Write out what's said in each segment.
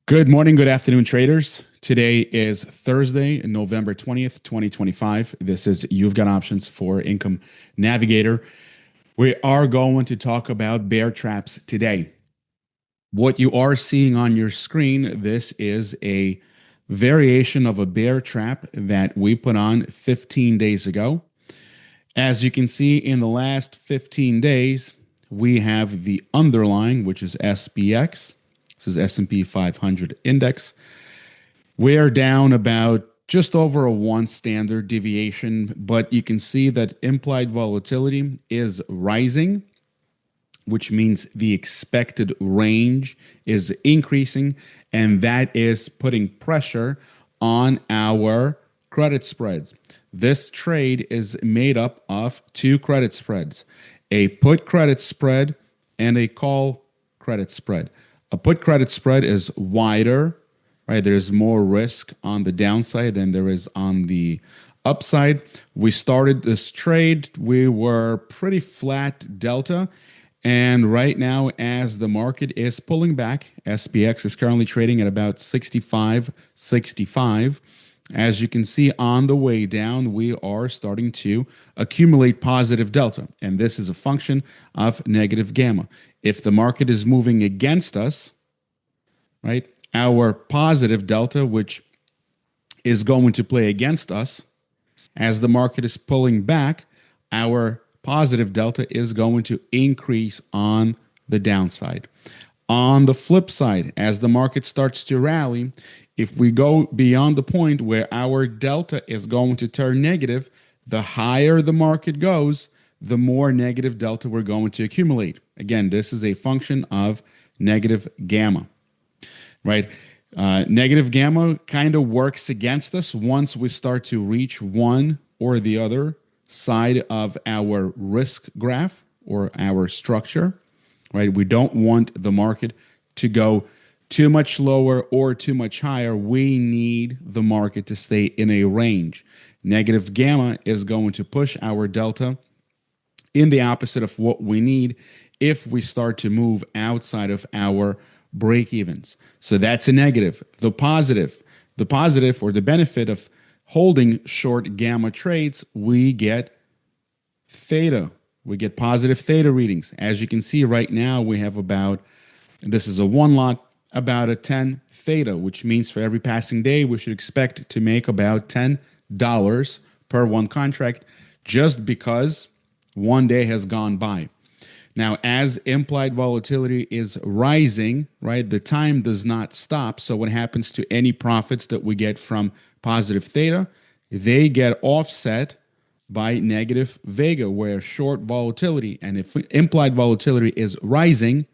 Good morning, good afternoon, traders. Today is Thursday, November 20th, 2025. This is You've Got Options for Income Navigator. We are going to talk about bear traps today. What you are seeing on your screen, this is a variation of a bear trap that we put on 15 days ago. As you can see, in the last 15 days, we have the underlying, which is SPX. This is S&P 500 index. We're down about just over a one standard deviation, but you can see that implied volatility is rising, which means the expected range is increasing, and that is putting pressure on our credit spreads. This trade is made up of two credit spreads, a put credit spread and a call credit spread. A put credit spread is wider, right? There's more risk on the downside than there is on the upside. We started this trade, we were pretty flat delta. And right now, as the market is pulling back, SPX is currently trading at about 65.65. As you can see on the way down, we are starting to accumulate positive delta. And this is a function of negative gamma. If the market is moving against us, right, our positive delta, which is going to play against us, as the market is pulling back, our positive delta is going to increase on the downside. On the flip side, as the market starts to rally, if we go beyond the point where our delta is going to turn negative, the higher the market goes, the more negative delta we're going to accumulate. Again, this is a function of negative gamma, right? Negative gamma kind of works against us once we start to reach one or the other side of our risk graph or our structure, right? We don't want the market to go too much lower or too much higher. We need the market to stay in a range. Negative gamma is going to push our delta in the opposite of what we need if we start to move outside of our break evens. So that's a negative. The positive or the benefit of holding short gamma trades, we get theta. We get positive theta readings. As you can see right now, we have about, this is a one lot, about a 10 theta, which means for every passing day, we should expect to make about $10 per one contract just because one day has gone by. Now, as implied volatility is rising, right, the time does not stop. So what happens to any profits that we get from positive theta? They get offset by negative vega, where short volatility, and if implied volatility is rising,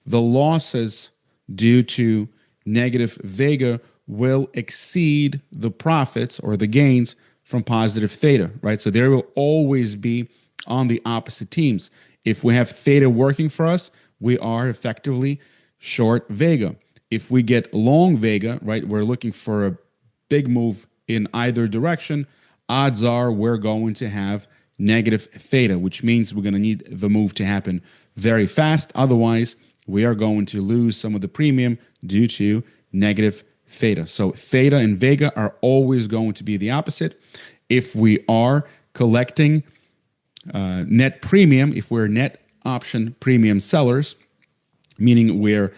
the losses due to negative vega will exceed the profits or the gains from positive theta, right? So there will always be on the opposite teams. If we have theta working for us, we are effectively short vega. If we get long vega, right, we're looking for a big move in either direction, odds are we're going to have negative theta, which means we're going to need the move to happen very fast. Otherwise, we are going to lose some of the premium due to negative theta. So theta and vega are always going to be the opposite. If we are collecting net premium, if we're net option premium sellers, meaning we're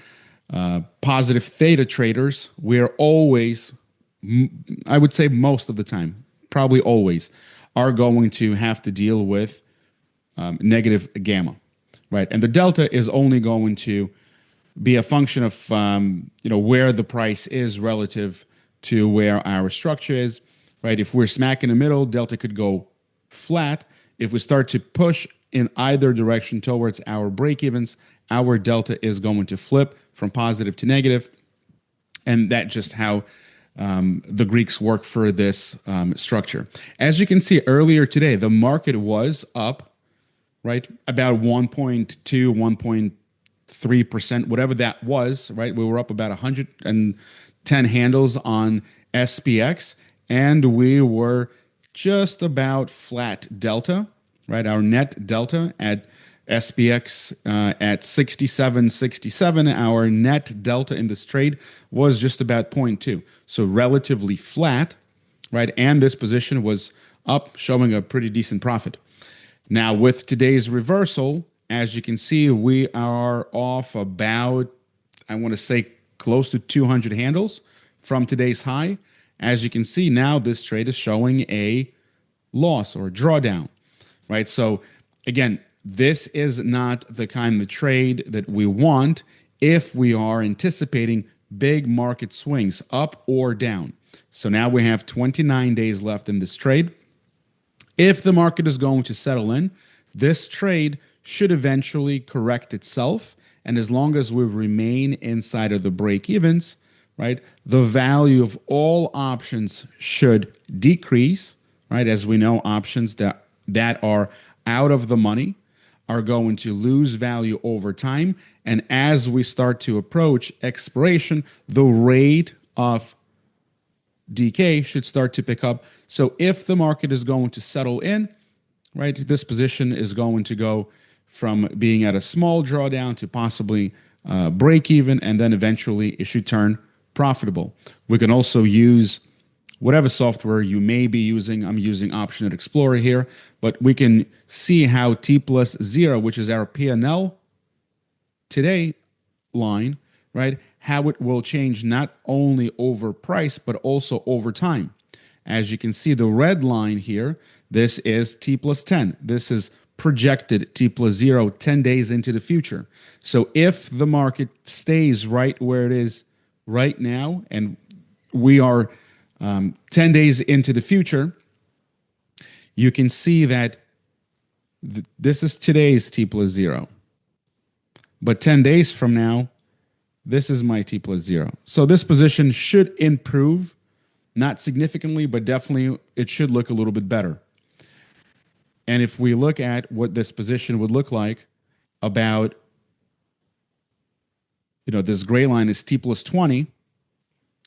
positive theta traders, we're always, I would say most of the time, probably always, are going to have to deal with negative gamma, right? And the delta is only going to be a function of where the price is relative to where our structure is, right? If we're smack in the middle, delta could go flat. If we start to push in either direction towards our break-evens, our delta is going to flip from positive to negative. And that's just how the Greeks work for this structure. As you can see earlier today, the market was up, right, about 1.2, 1.3%, whatever that was, right? We were up about 110 handles on SPX, and we were just about flat delta, right? Our net delta at SPX at 67.67. Our net delta in this trade was just about zero point 0.2. So relatively flat, right? And this position was up, showing a pretty decent profit. Now, with today's reversal, as you can see, we are off about, I want to say, close to 200 handles from today's high. As you can see, now this trade is showing a loss or a drawdown, right? So again, this is not the kind of trade that we want if we are anticipating big market swings up or down. So now we have 29 days left in this trade. If the market is going to settle in, this trade should eventually correct itself. And as long as we remain inside of the break evens, right, the value of all options should decrease, right? As we know, options that are out of the money are going to lose value over time. And as we start to approach expiration, the rate of decay should start to pick up. So if the market is going to settle in, right, this position is going to go from being at a small drawdown to possibly break even, and then eventually it should turn profitable. We can also use whatever software you may be using. I'm using Option Explorer here, but we can see how T+0, which is our P&L today line, right, how it will change not only over price, but also over time. As you can see, the red line here, this is T+10. This is projected T+0 10 days into the future. So if the market stays right where it is right now, and we are 10 days into the future, you can see that this is today's T+0. But 10 days from now, this is my T+0. So this position should improve, not significantly, but definitely it should look a little bit better. And if we look at what this position would look like about, this gray line is T+20,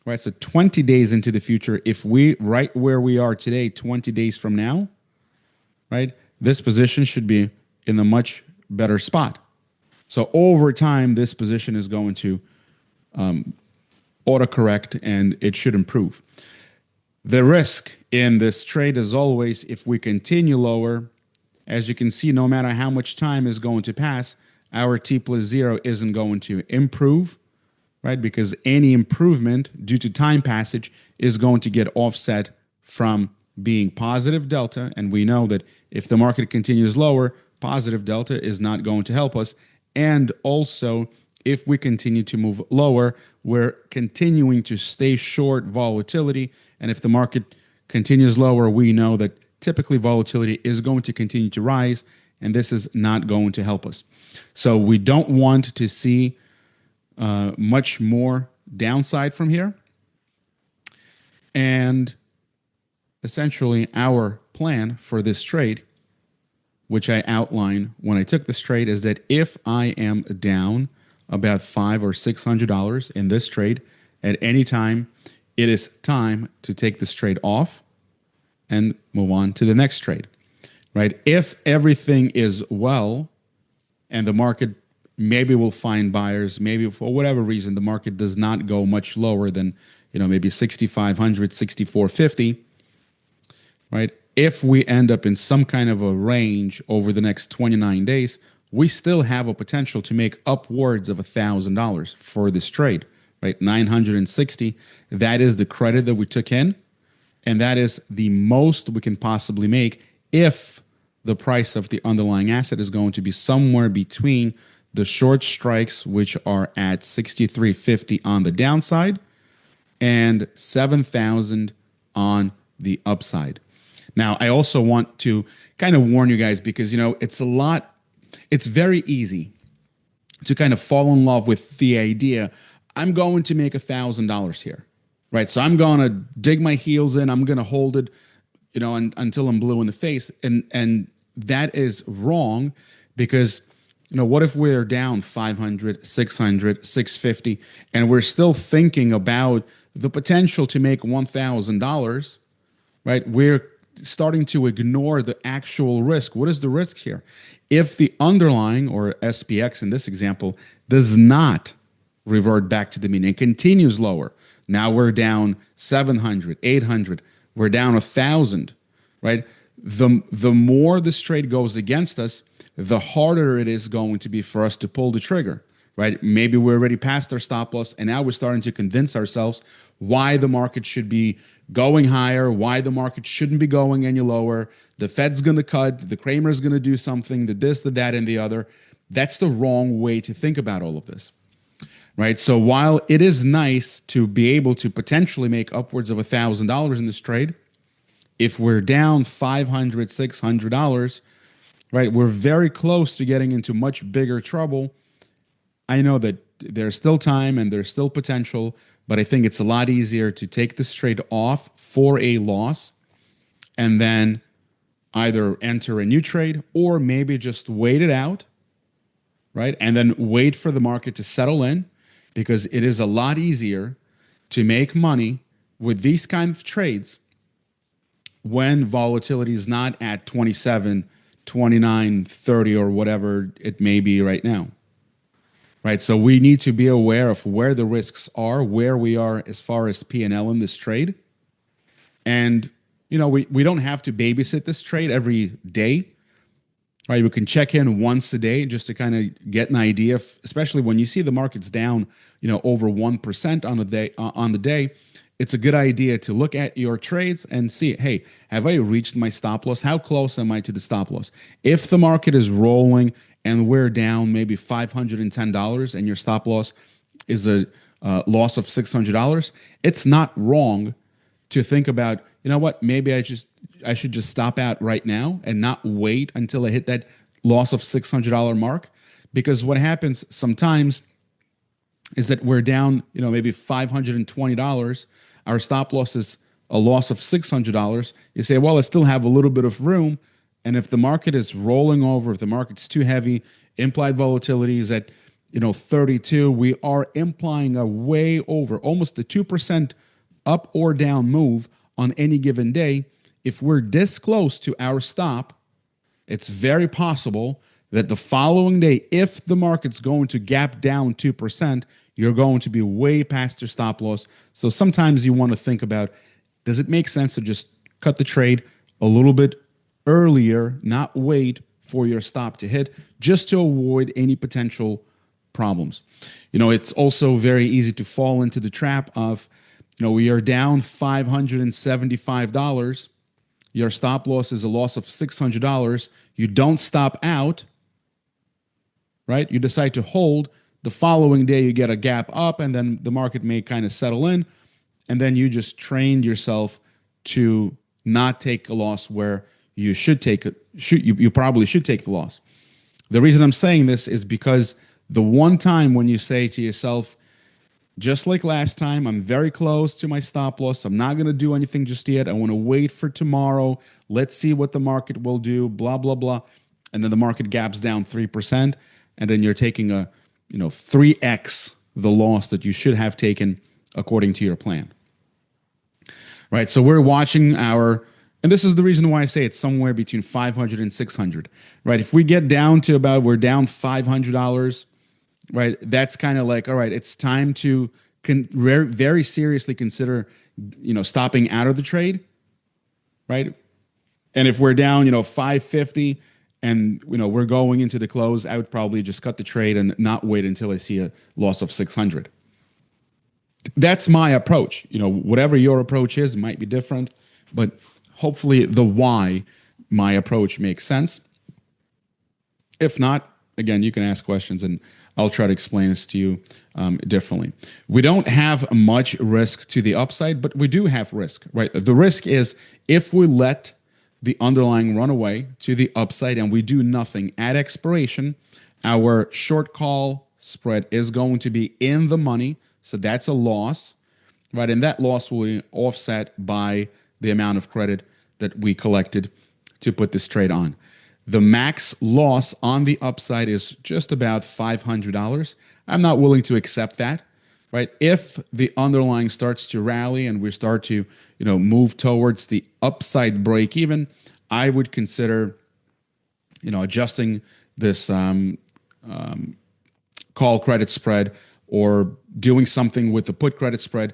right? So 20 days into the future, if we, right where we are today, 20 days from now, right, this position should be in a much better spot. So over time, this position is going to autocorrect and it should improve. The risk in this trade is always if we continue lower. As you can see, no matter how much time is going to pass, our T+0 isn't going to improve, right? Because any improvement due to time passage is going to get offset from being positive delta. And we know that if the market continues lower, positive delta is not going to help us. And also, if we continue to move lower, we're continuing to stay short volatility. And if the market continues lower, we know that typically volatility is going to continue to rise, and this is not going to help us. So we don't want to see much more downside from here. And essentially our plan for this trade, which I outlined when I took this trade, is that if I am down about $500 or $600 in this trade at any time, it is time to take this trade off and move on to the next trade, right? If everything is well and the market maybe will find buyers, maybe for whatever reason the market does not go much lower than, maybe 6,500, 6,450, right? If we end up in some kind of a range over the next 29 days, we still have a potential to make upwards of $1,000 for this trade, right? 960, that is the credit that we took in, and that is the most we can possibly make if the price of the underlying asset is going to be somewhere between the short strikes, which are at 63.50 on the downside, and 7,000 on the upside. Now, I also want to kind of warn you guys because, it's very easy to kind of fall in love with the idea, I'm going to make $1,000 here, right? So I'm going to dig my heels in, I'm going to hold it, until I'm blue in the face. And that is wrong because, what if we're down 500, 600, 650, and we're still thinking about the potential to make $1,000, right? We're starting to ignore the actual risk. What is the risk here? If the underlying, or SPX in this example, does not revert back to the mean and continues lower, now we're down 700, 800, we're down 1,000, right? The more this trade goes against us, the harder it is going to be for us to pull the trigger, right? Maybe we're already past our stop loss, and now we're starting to convince ourselves why the market should be going higher, why the market shouldn't be going any lower. The Fed's going to cut, the Kramer's going to do something, the this, the that, and the other. That's the wrong way to think about all of this, right? So while it is nice to be able to potentially make upwards of $1,000 in this trade, if we're down $500, $600, right, we're very close to getting into much bigger trouble. I know that there's still time and there's still potential, but I think it's a lot easier to take this trade off for a loss and then either enter a new trade or maybe just wait it out, right? And then wait for the market to settle in, because it is a lot easier to make money with these kind of trades when volatility is not at 27, 29, 30, or whatever it may be right now. Right, so we need to be aware of where the risks are, where we are as far as P&L in this trade. And, we don't have to babysit this trade every day, right? We can check in once a day just to kind of get an idea of, especially when you see the market's down, over 1% on the day, it's a good idea to look at your trades and see, hey, have I reached my stop loss? How close am I to the stop loss? If the market is rolling and we're down maybe $510 and your stop loss is a loss of $600, it's not wrong to think about, what, maybe I should just stop out right now and not wait until I hit that loss of $600 mark. Because what happens sometimes is that we're down, maybe $520. Our stop loss is a loss of $600. You say, well, I still have a little bit of room. And if the market is rolling over, if the market's too heavy, implied volatility is at 32, we are implying a way over, almost a 2% up or down move on any given day. If we're this close to our stop, it's very possible that the following day, if the market's going to gap down 2%, you're going to be way past your stop loss. So sometimes you want to think about, does it make sense to just cut the trade a little bit earlier, not wait for your stop to hit, just to avoid any potential problems? It's also very easy to fall into the trap of, we are down $575. Your stop loss is a loss of $600. You don't stop out, right? You decide to hold. The following day, you get a gap up, and then the market may kind of settle in, and then you just trained yourself to not take a loss where you should take it. You probably should take the loss. The reason I'm saying this is because the one time when you say to yourself, just like last time, I'm very close to my stop loss, I'm not going to do anything just yet, I want to wait for tomorrow, let's see what the market will do, blah, blah, blah. And then the market gaps down 3%, and then you're taking a 3x the loss that you should have taken according to your plan. Right, so we're watching and this is the reason why I say it's somewhere between 500 and 600, right? If we get down to we're down $500, right, that's kind of like, all right, it's time to very seriously consider, stopping out of the trade, right? And if we're down, 550 and, we're going into the close, I would probably just cut the trade and not wait until I see a loss of 600. That's my approach. Whatever your approach is, might be different, but hopefully the why my approach makes sense. If not, again, you can ask questions and I'll try to explain this to you differently. We don't have much risk to the upside, but we do have risk, right? The risk is if we let the underlying run away to the upside and we do nothing at expiration, our short call spread is going to be in the money. So that's a loss, right? And that loss will be offset by the amount of credit that we collected to put this trade on. The max loss on the upside is just about $500. I'm not willing to accept that. right? If the underlying starts to rally and we start to, move towards the upside break even, I would consider, adjusting this call credit spread or doing something with the put credit spread.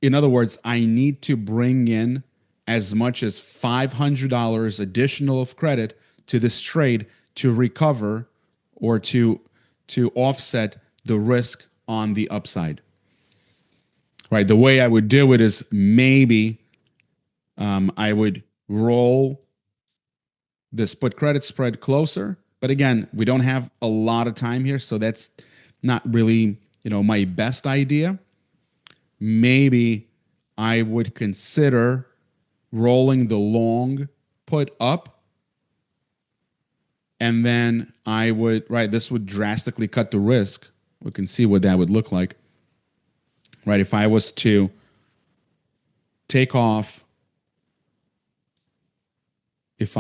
In other words, I need to bring in as much as $500 additional of credit to this trade to recover or to offset the risk on the upside. Right. The way I would do it is maybe I would roll this put credit spread closer. But again, we don't have a lot of time here, so that's not really, my best idea. Maybe I would consider rolling the long put up, and then I would, right, this would drastically cut the risk. We can see what that would look like. Right, if I was to take off, give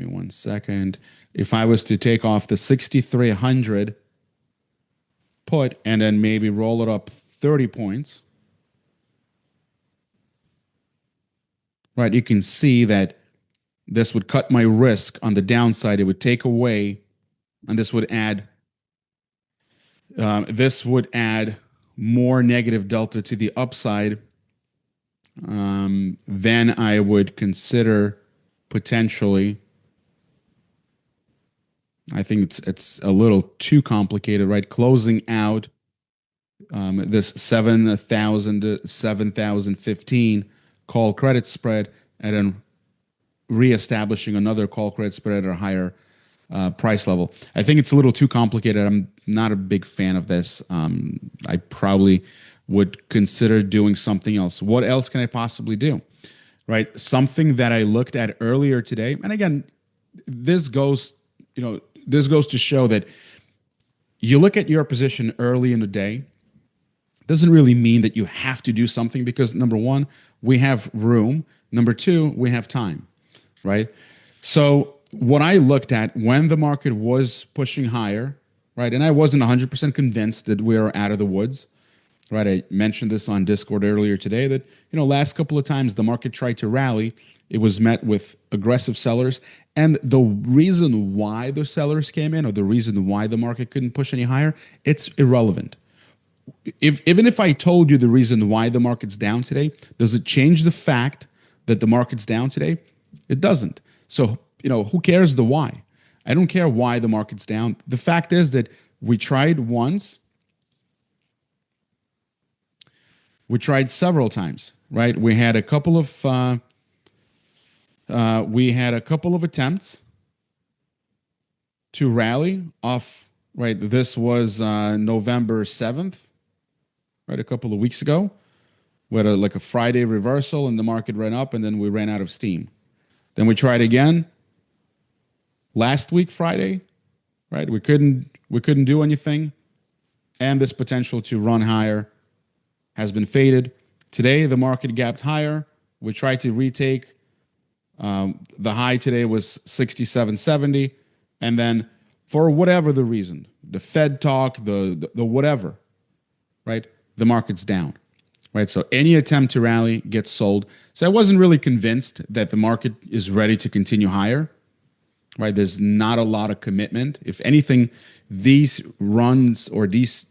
me 1 second. If I was to take off the 6,300 put and then maybe roll it up 30 points, right, you can see that this would cut my risk on the downside. It would take away, and this would add more negative delta to the upside. Then I would consider potentially, I think it's a little too complicated, right? Closing out this 7,000 to 7,015 call credit spread and then reestablishing another call credit spread at a higher price level. I think it's a little too complicated. I'm not a big fan of this. I probably would consider doing something else. What else can I possibly do? Right? Something that I looked at earlier today. And again, this goes to show that you look at your position early in the day doesn't really mean that you have to do something, because number one, we have room. Number two, we have time, right? So what I looked at when the market was pushing higher, right, and I wasn't 100% convinced that we were out of the woods, right? I mentioned this on Discord earlier today that, last couple of times the market tried to rally, it was met with aggressive sellers. And the reason why the sellers came in, or the reason why the market couldn't push any higher, it's irrelevant. Even if I told you the reason why the market's down today, does it change the fact that the market's down today? It doesn't. So, who cares the why? I don't care why the market's down. The fact is that we tried once. We tried several times, right? We had a couple of attempts to rally off, right? This was November 7th, right? A couple of weeks ago. We had a Friday reversal and the market ran up and then we ran out of steam. Then we tried again last week, Friday, right? We couldn't do anything. And this potential to run higher has been faded. Today, the market gapped higher. We tried to retake. The high today was 67.70. And then for whatever the reason, the Fed talk, the whatever, right? The market's down, right? So any attempt to rally gets sold. So I wasn't really convinced that the market is ready to continue higher, right? There's not a lot of commitment. If anything, these runs or these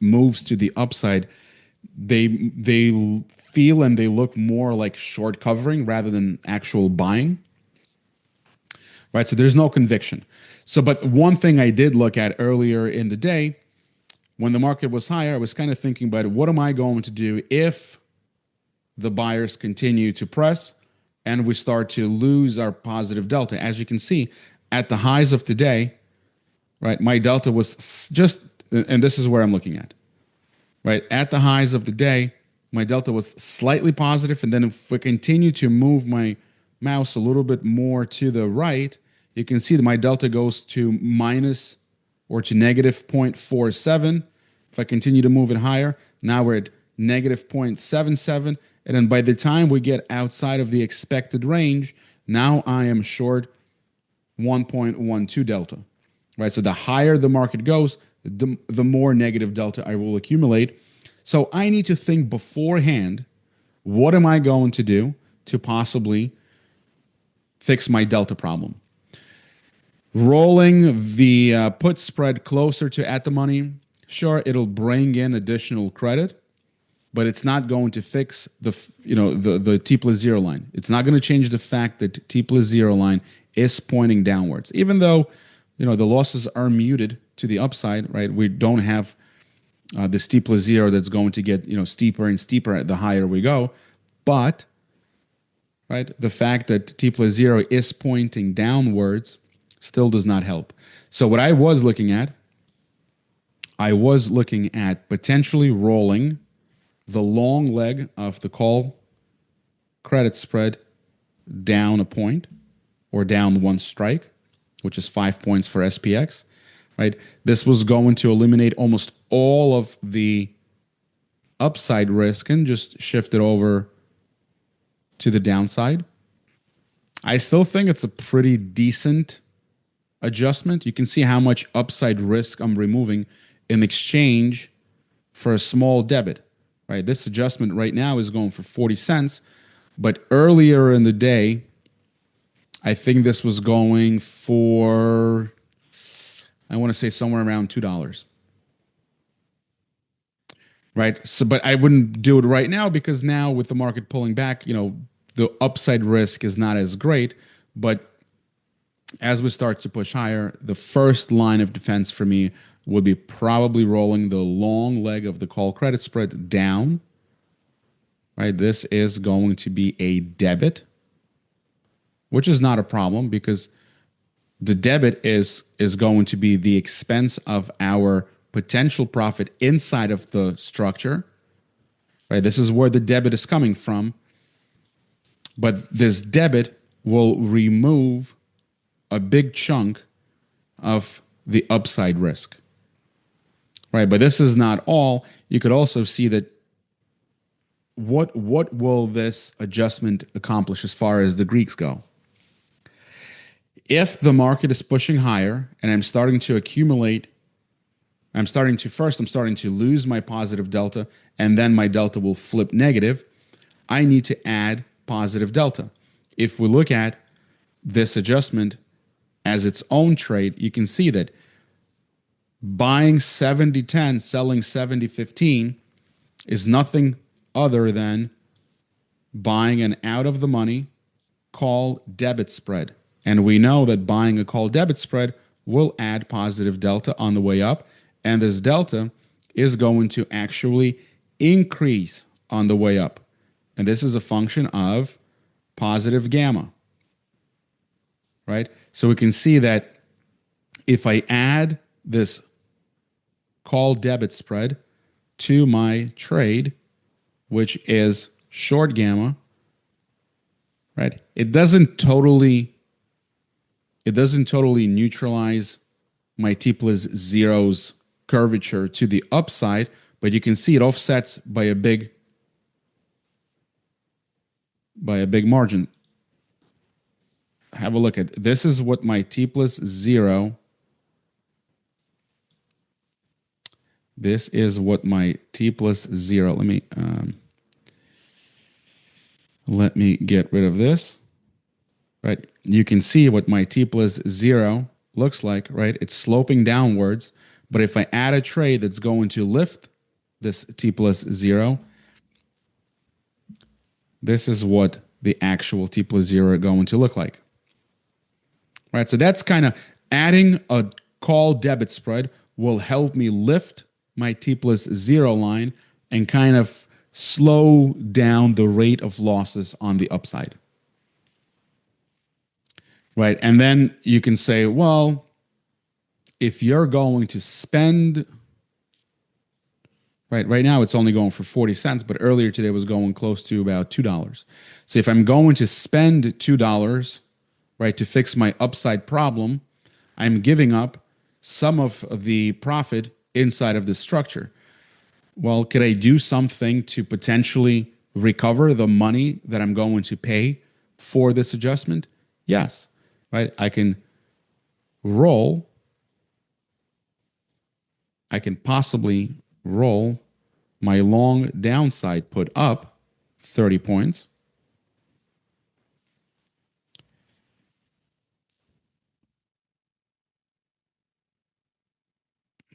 moves to the upside, they feel and they look more like short covering rather than actual buying, right? So there's no conviction. So, but one thing I did look at earlier in the day, when the market was higher, I was kind of thinking about what am I going to do if the buyers continue to press and we start to lose our positive delta. As you can see, at the highs of today, right, my delta was just, and this is where I'm looking at, right? At the highs of the day, my delta was slightly positive. And then if we continue to move my mouse a little bit more to the right, you can see that my delta goes to minus or to negative 0.47. If I continue to move it higher, now we're at negative 0.77. And then by the time we get outside of the expected range, now I am short 1.12 delta. right? So the higher the market goes, the more negative delta I will accumulate. So I need to think beforehand, what am I going to do to possibly fix my delta problem? Rolling the put spread closer to at the money, sure, it'll bring in additional credit, but it's not going to fix the T plus zero line. It's not going to change the fact that T plus zero line is pointing downwards, even though the losses are muted to the upside, right? We don't have this T plus zero that's going to get steeper and steeper the higher we go, but right, the fact that T plus zero is pointing downwards still does not help. So what I was looking at potentially rolling the long leg of the call credit spread down a point or down one strike, which is 5 points for SPX, right? This was going to eliminate almost all of the upside risk and just shift it over to the downside. I still think it's a pretty decent adjustment. You can see how much upside risk I'm removing in exchange for a small debit, right? This adjustment right now is going for 40 cents, but earlier in the day, I think this was going for, I want to say somewhere around $2. Right. So, but I wouldn't do it right now because now with the market pulling back, the upside risk is not as great. But as we start to push higher, the first line of defense for me would be probably rolling the long leg of the call credit spread down. Right. This is going to be a debit, which is not a problem because the debit is going to be the expense of our potential profit inside of the structure, right? This is where the debit is coming from. But this debit will remove a big chunk of the upside risk, right? But this is not all. You could also see that what will this adjustment accomplish as far as the Greeks go? If the market is pushing higher and I'm starting to lose my positive delta, and then my delta will flip negative, I need to add positive delta. If we look at this adjustment as its own trade, you can see that buying 70.10, selling 70.15 is nothing other than buying an out of the money call debit spread. And we know that buying a call debit spread will add positive delta on the way up. And this delta is going to actually increase on the way up. And this is a function of positive gamma, right? So we can see that if I add this call debit spread to my trade, which is short gamma, right? It doesn't totally neutralize my T plus zero's curvature to the upside, but you can see it offsets by a big margin. Have a look at this. Is what my T plus zero. This is what my T plus zero. Let me get rid of this. Right, you can see what my T plus zero looks like. Right, it's sloping downwards. But if I add a trade that's going to lift this T plus zero, this is what the actual T plus zero are going to look like. Right, so that's kind of adding a call debit spread will help me lift my T plus zero line and kind of slow down the rate of losses on the upside. Right, and then you can say, well, if you're going to spend, right now it's only going for 40 cents, but earlier today was going close to about $2. So if I'm going to spend $2, right, to fix my upside problem, I'm giving up some of the profit inside of the structure. Well, could I do something to potentially recover the money that I'm going to pay for this adjustment? Yes, right? I can roll I can possibly roll my long downside put up 30 points.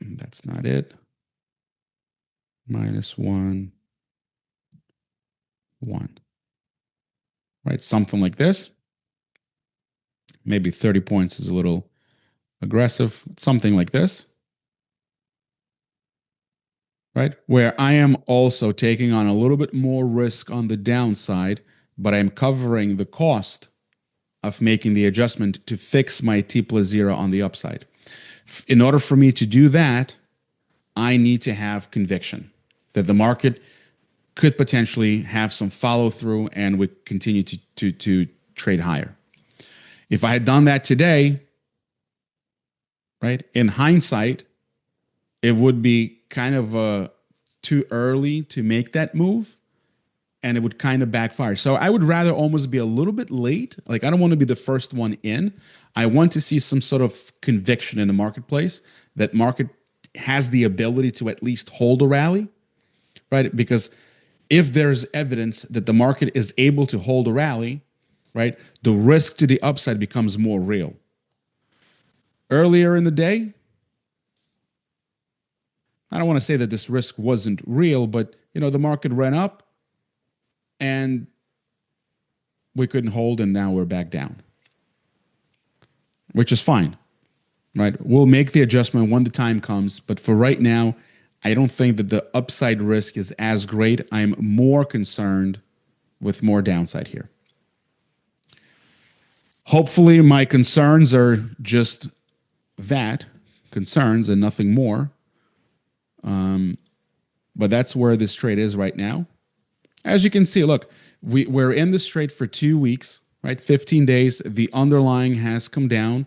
That's not it. -1, 1. Right? Something like this. Maybe 30 points is a little aggressive. Something like this. Right? Where I am also taking on a little bit more risk on the downside, but I'm covering the cost of making the adjustment to fix my T+0 on the upside. In order for me to do that, I need to have conviction that the market could potentially have some follow through and would continue to trade higher. If I had done that today, right, in hindsight, it would be kind of too early to make that move and it would kind of backfire. So I would rather almost be a little bit late. Like, I don't want to be the first one in. I want to see some sort of conviction in the marketplace that market has the ability to at least hold a rally, right? Because if there's evidence that the market is able to hold a rally, right, the risk to the upside becomes more real. Earlier in the day, I don't want to say that this risk wasn't real, but the market ran up and we couldn't hold, and now we're back down, which is fine, right? We'll make the adjustment when the time comes, but for right now, I don't think that the upside risk is as great. I'm more concerned with more downside here. Hopefully, my concerns are just that, concerns and nothing more. But that's where this trade is right now. As you can see, look, we're in this trade for 2 weeks, right? 15 days. The underlying has come down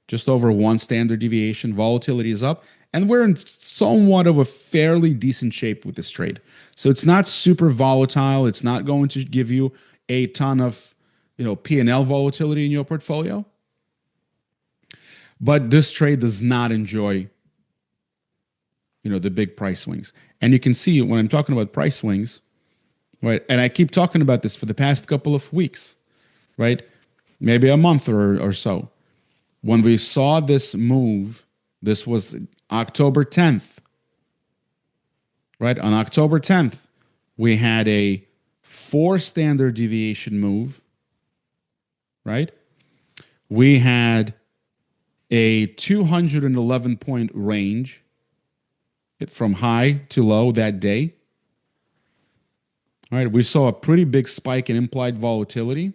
just over 1 standard deviation. Volatility is up, and we're in somewhat of a fairly decent shape with this trade. So it's not super volatile. It's not going to give you a ton of P&L volatility in your portfolio. But this trade does not enjoy the big price swings. And you can see when I'm talking about price swings, right? And I keep talking about this for the past couple of weeks, right? Maybe a month or so. When we saw this move, this was October 10th, right? On October 10th, we had a 4 standard deviation move, right? We had a 211 point range from high to low that day. All right, we saw a pretty big spike in implied volatility.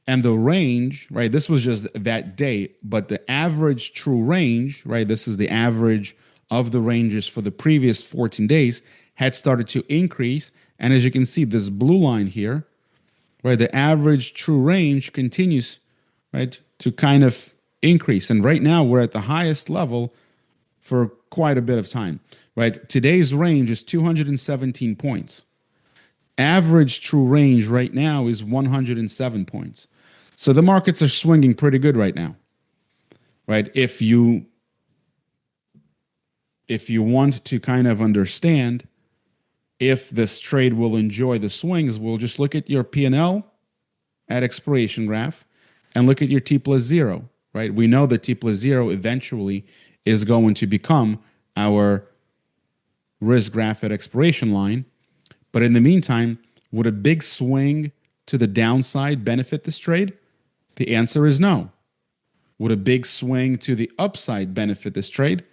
And the range, right, this was just that day, but the average true range, right, this is the average of the ranges for the previous 14 days, had started to increase. And as you can see, this blue line here, right, the average true range continues, right, to kind of increase. And right now we're at the highest level for quite a bit of time, right? Today's range is 217 points. Average true range right now is 107 points. So the markets are swinging pretty good right now, right? If you want to kind of understand if this trade will enjoy the swings, we'll just look at your P&L at expiration graph and look at your T+0, right? We know that T+0 eventually is going to become our risk graph at expiration line. But in the meantime, would a big swing to the downside benefit this trade? The answer is no. Would a big swing to the upside benefit this trade?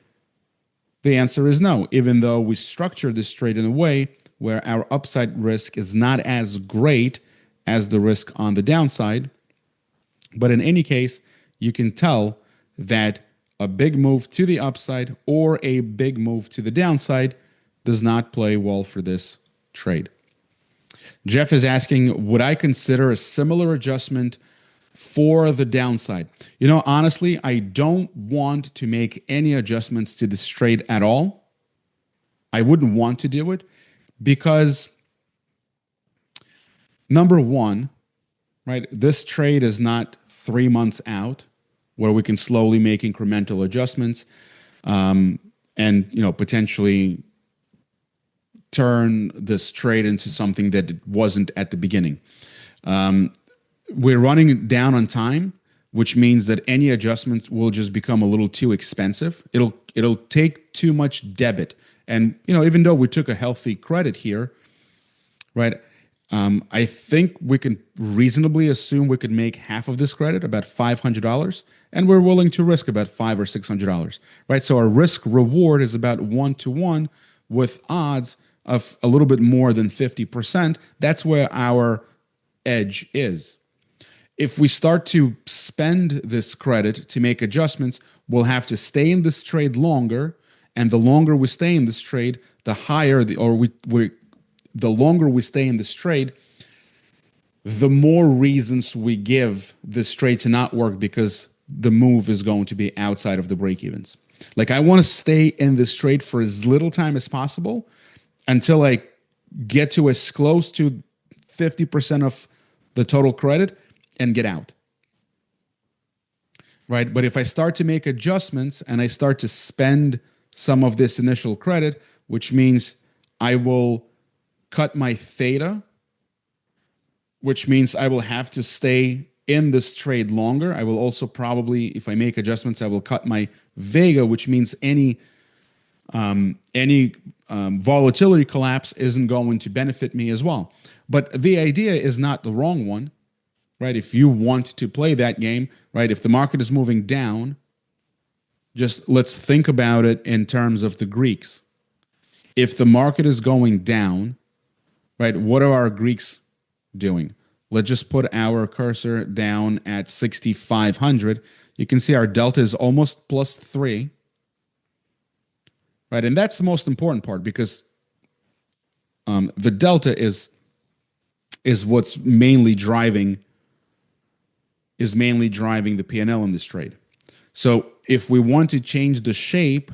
The answer is no, even though we structure this trade in a way where our upside risk is not as great as the risk on the downside. But in any case, you can tell that a big move to the upside or a big move to the downside does not play well for this trade. Jeff is asking, would I consider a similar adjustment for the downside? Honestly, I don't want to make any adjustments to this trade at all. I wouldn't want to do it because, number one, right, this trade is not 3 months out where we can slowly make incremental adjustments. And and potentially turn this trade into something that it wasn't at the beginning. We're running down on time, which means that any adjustments will just become a little too expensive. It'll take too much debit, and even though we took a healthy credit here, right? I think we can reasonably assume we could make half of this credit, about $500, and we're willing to risk about $500 or $600, right? So our risk reward is about 1 to 1 with odds of a little bit more than 50%. That's where our edge is. If we start to spend this credit to make adjustments, we'll have to stay in this trade longer, and the longer we stay in this trade, the higher the longer we stay in this trade, the more reasons we give this trade to not work because the move is going to be outside of the break evens. Like, I want to stay in this trade for as little time as possible until I get to as close to 50% of the total credit and get out. Right? But if I start to make adjustments and I start to spend some of this initial credit, which means I will cut my theta, which means I will have to stay in this trade longer. I will also probably, if I make adjustments, I will cut my vega, which means any volatility collapse isn't going to benefit me as well. But the idea is not the wrong one, right? If you want to play that game, right? If the market is moving down, just let's think about it in terms of the Greeks. If the market is going down, right, what are our Greeks doing? Let's just put our cursor down at 6,500. You can see our delta is almost +3, right? And that's the most important part, because the delta is what's mainly driving the P&L in this trade. So if we want to change the shape,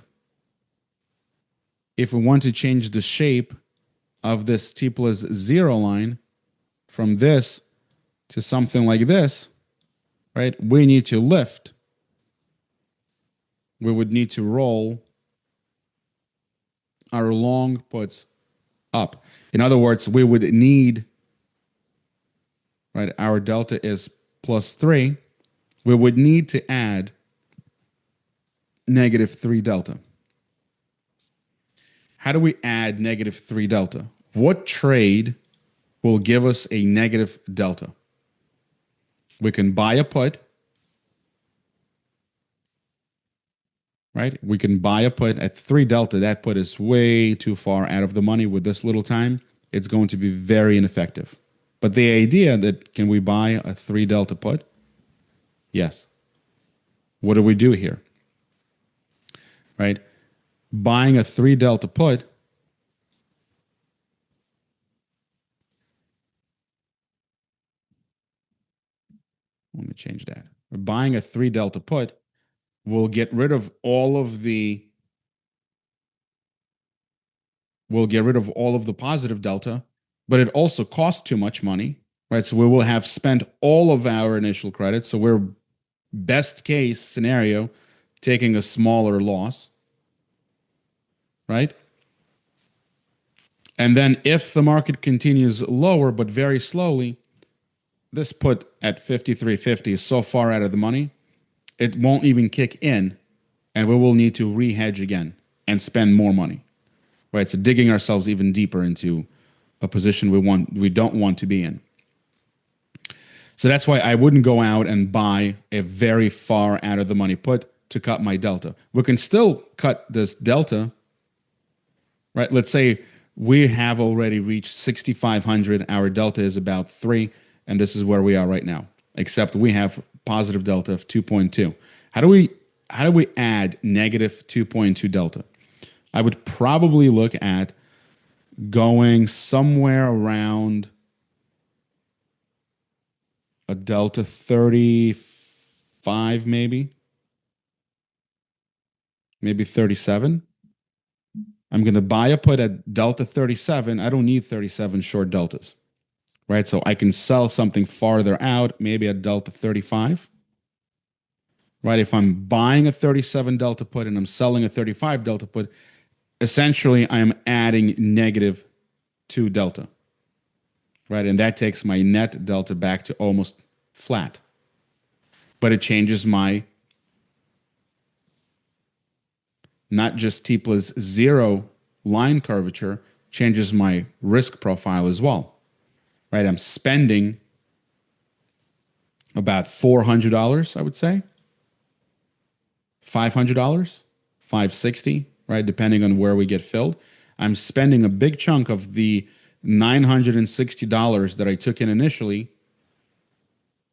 of this T plus 0 line from this to something like this, right? We need to lift. We would need to roll our long puts up. In other words, we would need, right, our delta is +3. We would need to add -3 delta. How do we add -3 delta? What trade will give us a negative delta? We can buy a put, right? We can buy a put at 3 delta. That put is way too far out of the money with this little time. It's going to be very ineffective. But the idea that can we buy a 3 delta put? Yes. What do we do here? Right? Buying a 3 delta put, let me change that. Buying a 3 delta put will get rid of all of the positive delta, but it also costs too much money, right? So we will have spent all of our initial credit. So we're, best case scenario, taking a smaller loss, right? And then if the market continues lower, but very slowly, this put at 53.50 is so far out of the money, it won't even kick in, and we will need to re-hedge again and spend more money, right? So digging ourselves even deeper into a position we don't want to be in. So that's why I wouldn't go out and buy a very far out of the money put to cut my delta. We can still cut this delta, right? Let's say we have already reached 6,500. Our delta is about 3, and this is where we are right now, except we have positive delta of 2.2. How do we add -2.2 delta? I would probably look at going somewhere around a delta 35, maybe 37. I'm going to buy a put at delta 37. I don't need 37 short deltas, right? So I can sell something farther out, maybe at delta 35, right? If I'm buying a 37 delta put and I'm selling a 35 delta put, essentially I am adding negative 2 delta, right? And that takes my net delta back to almost flat. But it changes my not just T plus 0 line curvature, changes my risk profile as well, right? I'm spending about $400, I would say, $500, 560, right? Depending on where we get filled. I'm spending a big chunk of the $960 that I took in initially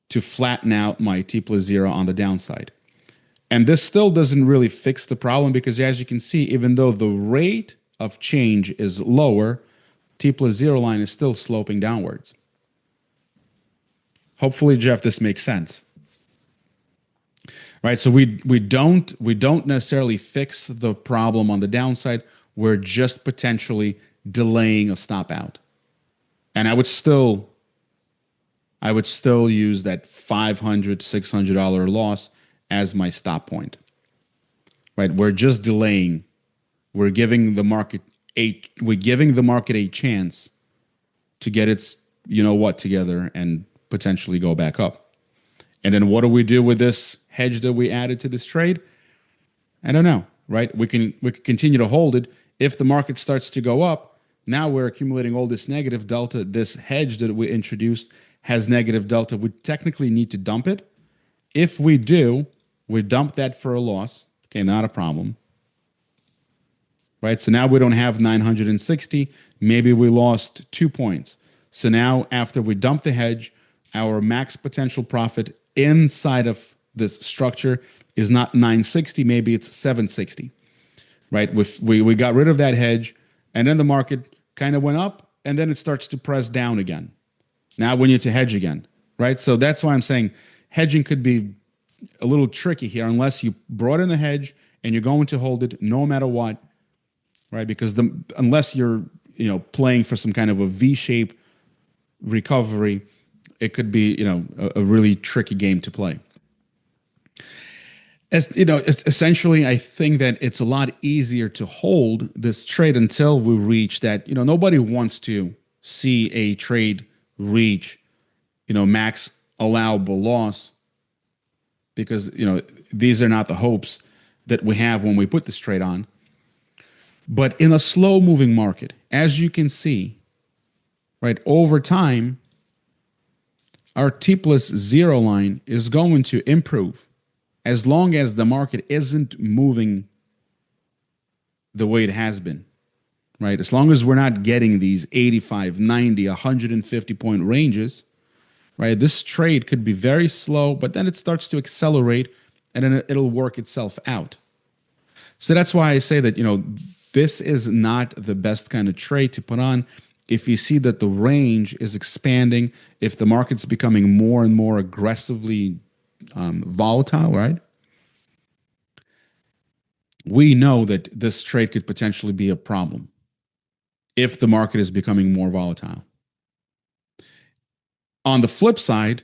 to flatten out my T plus 0 on the downside. And this still doesn't really fix the problem because, as you can see, even though the rate of change is lower, T plus 0 line is still sloping downwards. Hopefully, Jeff, this makes sense. Right? So we don't necessarily fix the problem on the downside. We're just potentially delaying a stop out. And I would still use that $500, $600 loss as my stop point. Right? We're just delaying. We're giving the market a chance to get its together and potentially go back up. And then what do we do with this hedge that we added to this trade? I don't know, right? We can continue to hold it. If the market starts to go up, now we're accumulating all this negative delta. This hedge that we introduced has negative delta. We technically need to dump it. If we do, we dump that for a loss. Okay, not a problem. Right? So now we don't have 960. Maybe we lost 2 points. So now after we dump the hedge, our max potential profit inside of this structure is not 960, maybe it's 760. Right? We got rid of that hedge, and then the market kind of went up, and then it starts to press down again. Now we need to hedge again. Right? So that's why I'm saying hedging could be a little tricky here unless you brought in the hedge and you're going to hold it no matter what. Right? Because unless you're playing for some kind of a V-shape recovery, it could be a really tricky game to play. Essentially, I think that it's a lot easier to hold this trade until we reach that. Nobody wants to see a trade reach max allowable loss, because these are not the hopes that we have when we put this trade on. But in a slow moving market, as you can see, right, over time, our T plus 0 line is going to improve as long as the market isn't moving the way it has been, right? As long as we're not getting these 85, 90, 150 point ranges, right? This trade could be very slow, but then it starts to accelerate and then it'll work itself out. So that's why I say that, this is not the best kind of trade to put on. If you see that the range is expanding, if the market's becoming more and more aggressively volatile, right? We know that this trade could potentially be a problem if the market is becoming more volatile. On the flip side,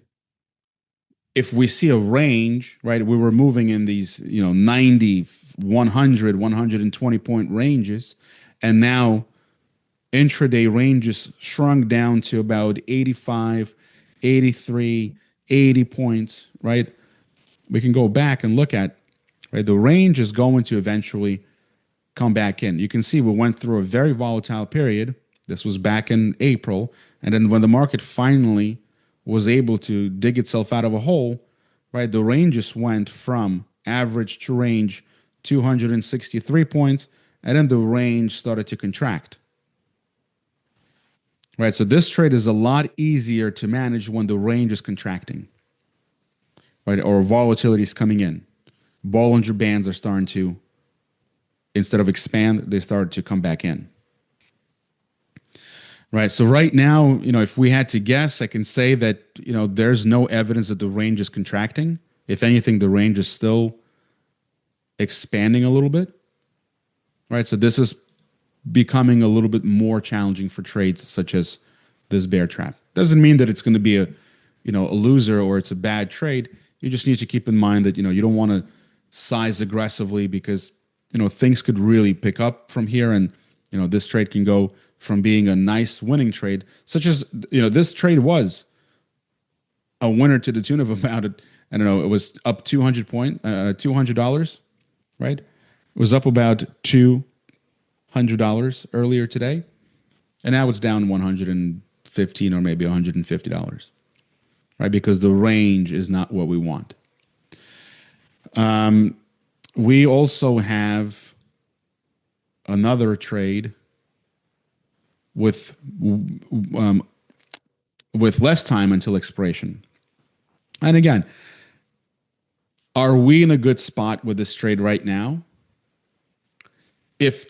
if we see a range, right, we were moving in these, 90, 100, 120 point ranges, and now intraday ranges shrunk down to about 85, 83, 80 points, right? We can go back and look at, right, the range is going to eventually come back in. You can see we went through a very volatile period. This was back in April. And then when the market finally was able to dig itself out of a hole, right, the range just went from average to range 263 points, and then the range started to contract. Right, so this trade is a lot easier to manage when the range is contracting, right, or volatility is coming in. Bollinger Bands are starting to, instead of expand, they start to come back in. Right. So right now, if we had to guess, I can say that, there's no evidence that the range is contracting. If anything, the range is still expanding a little bit. Right. So this is becoming a little bit more challenging for trades such as this bear trap. Doesn't mean that it's going to be a loser or it's a bad trade. you just need to keep in mind that, you don't want to size aggressively because, things could really pick up from here. And, this trade can go from being a nice winning trade, such as, this trade was a winner to the tune of about, I don't know, it was up $200, right? It was up about $200 earlier today. And now it's down 115 or maybe $150, right? Because the range is not what we want. We also have another trade with less time until expiration. And again, are we in a good spot with this trade right now? If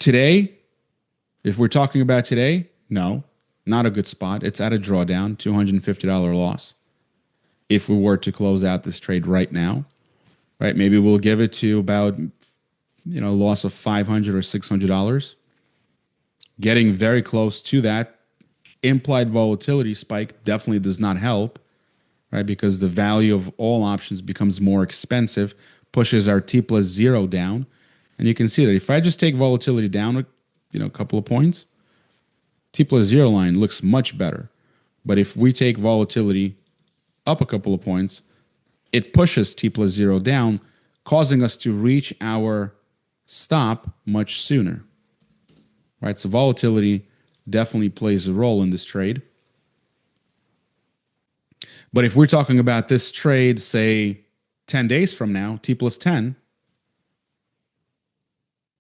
we're talking about today, no, not a good spot. It's at a drawdown, $250 loss. If we were to close out this trade right now, right, maybe we'll give it to about, loss of $500 or $600. Getting very close to that. Implied volatility spike definitely does not help, right? Because the value of all options becomes more expensive, pushes our T plus 0 down. And you can see that if I just take volatility down, a couple of points, T plus 0 line looks much better. But if we take volatility up a couple of points, it pushes T plus 0 down, causing us to reach our stop much sooner, right? So volatility definitely plays a role in this trade. But if we're talking about this trade, say 10 days from now, T plus 10,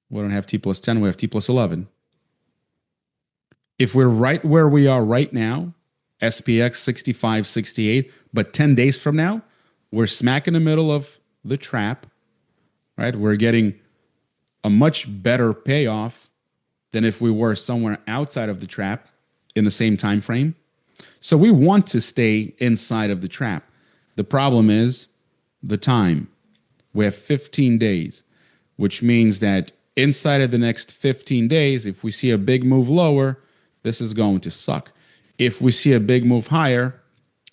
we don't have T plus 10, we have T plus 11. If we're right where we are right now, SPX 65, 68, but 10 days from now, we're smack in the middle of the trap, right? We're getting a much better payoff than if we were somewhere outside of the trap in the same time frame. So we want to stay inside of the trap. The problem is the time. We have 15 days, which means that inside of the next 15 days, if we see a big move lower, this is going to suck. If we see a big move higher,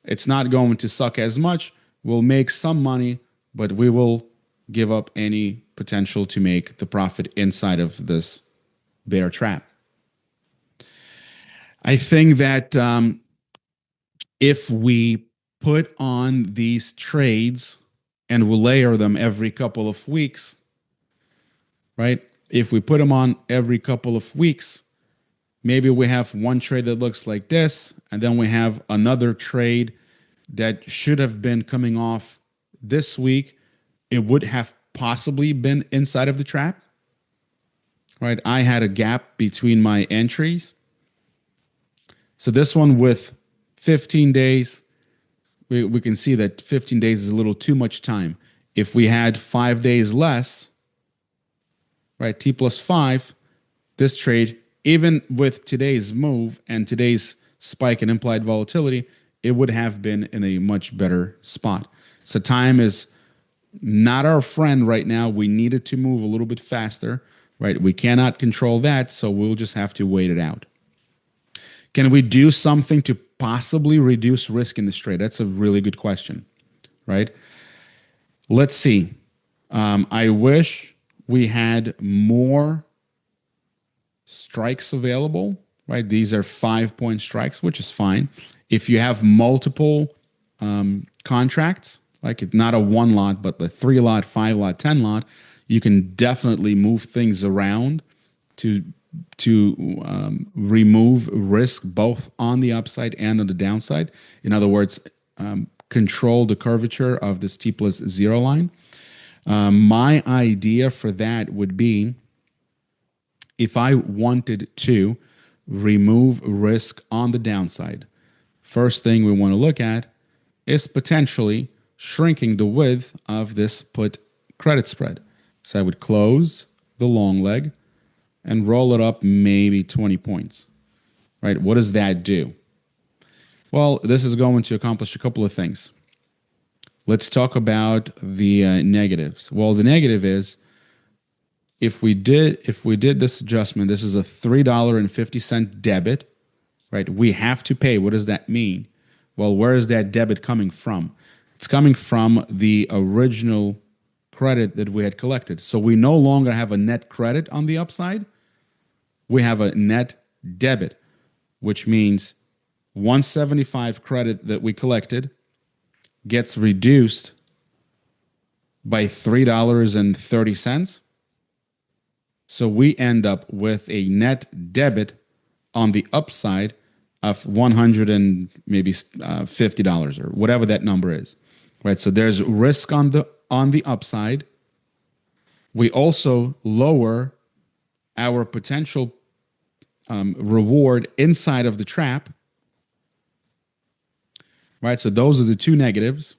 it's not going to suck as much. We'll make some money, but we will give up any potential to make the profit inside of this bear trap. I think that if we put on these trades and we'll layer them every couple of weeks, right? If we put them on every couple of weeks, maybe we have one trade that looks like this, and then we have another trade that should have been coming off this week. It would have possibly been inside of the trap, right? I had a gap between my entries. So this one with 15 days, we can see that 15 days is a little too much time. If we had 5 days less, right, T plus 5, this trade, even with today's move and today's spike in implied volatility, it would have been in a much better spot. So time is not our friend right now. We needed to move a little bit faster, right? We cannot control that, so we'll just have to wait it out. Can we do something to possibly reduce risk in this trade? That's a really good question, right? Let's see. I wish we had more strikes available, right? These are 5-point strikes, which is fine. If you have multiple contracts, like not a 1 lot, but the 3 lot, 5 lot, 10 lot, you can definitely move things around to remove risk both on the upside and on the downside. In other words, control the curvature of this T plus 0 line. My idea for that would be, if I wanted to remove risk on the downside, first thing we want to look at is potentially shrinking the width of this put credit spread. So I would close the long leg and roll it up maybe 20 points, right? What does that do? Well, this is going to accomplish a couple of things. Let's talk about the negatives. Well, the negative is, if we did this adjustment, this is a $3.50 debit, right? We have to pay. What does that mean? Well, where is that debit coming from? It's coming from the original credit that we had collected. So we no longer have a net credit on the upside. We have a net debit, which means 175 credit that we collected gets reduced by $3.30. So we end up with a net debit on the upside of 100 and maybe $50 or whatever that number is. Right? So there's risk on the upside. We also lower our potential reward inside of the trap. Right? So those are the two negatives.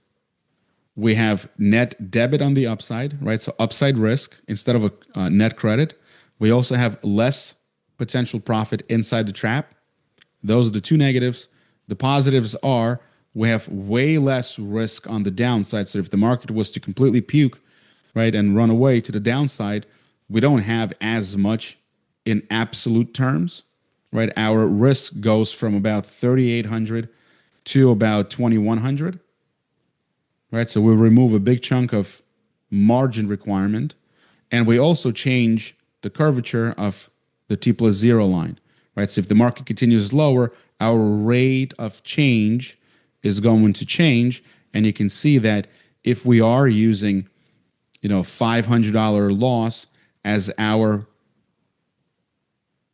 We have net debit on the upside, right? So upside risk instead of a net credit. We also have less potential profit inside the trap. Those are the two negatives. The positives are we have way less risk on the downside. So if the market was to completely puke, right, and run away to the downside, we don't have as much in absolute terms, right? Our risk goes from about 3,800 to about 2,100. Right? So we remove a big chunk of margin requirement, and we also change the curvature of the T plus zero line. Right? So if the market continues lower, our rate of change is going to change, and you can see that if we are using, $500 loss as our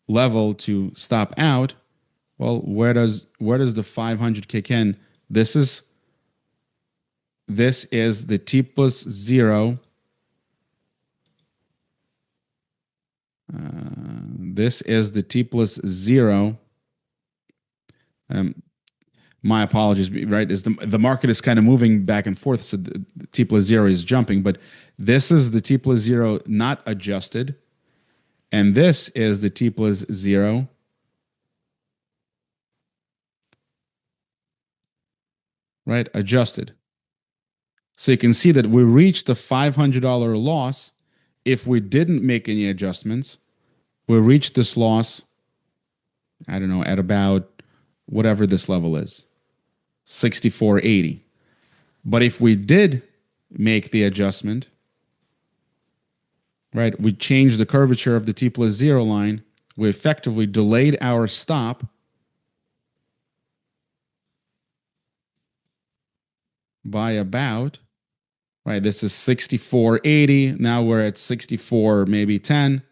level to stop out, well, where does the 500 kick in? This is the T plus zero. This is the T plus zero. Um, my apologies, right? Is the market is kind of moving back and forth, so the T plus zero is jumping, but this is the T plus zero not adjusted, and this is the T plus zero. Right, adjusted. So you can see that we reached the $500 loss if we didn't make any adjustments. We reached this loss, I don't know, at about whatever this level is, 64.80. But if we did make the adjustment, right, we changed the curvature of the T plus zero line, we effectively delayed our stop by about, right, this is 64.80. Now we're at 64, maybe 10.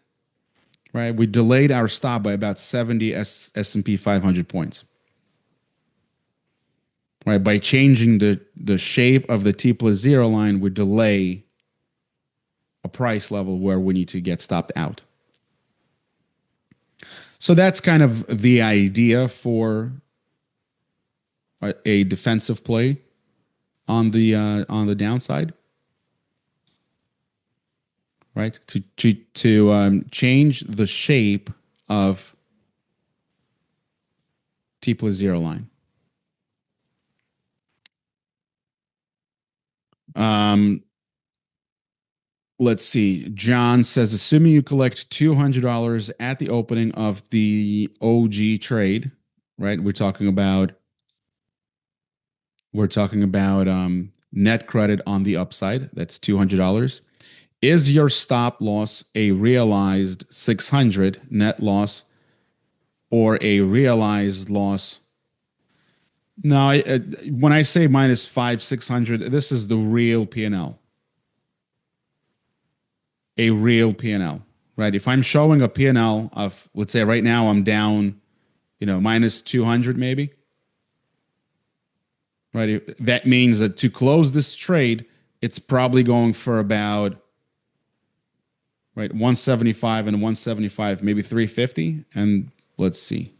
Right, we delayed our stop by about 70 S&P 500 points. Right, by changing the shape of the T plus zero line, we delay a price level where we need to get stopped out. So that's kind of the idea for a defensive play on the downside, right? To change the shape of T plus zero line. Let's see. John says, assuming you collect $200 at the opening of the OG trade, right? We're talking about net credit on the upside. That's $200. Is your stop loss a realized 600 net loss or a realized loss? No, when I say minus 600, this is the real P&L. A real P&L, right? If I'm showing a P&L of, let's say right now I'm down, minus 200 maybe, right? That means that to close this trade, it's probably going for about, right, 175 and 175, maybe 350. And let's see.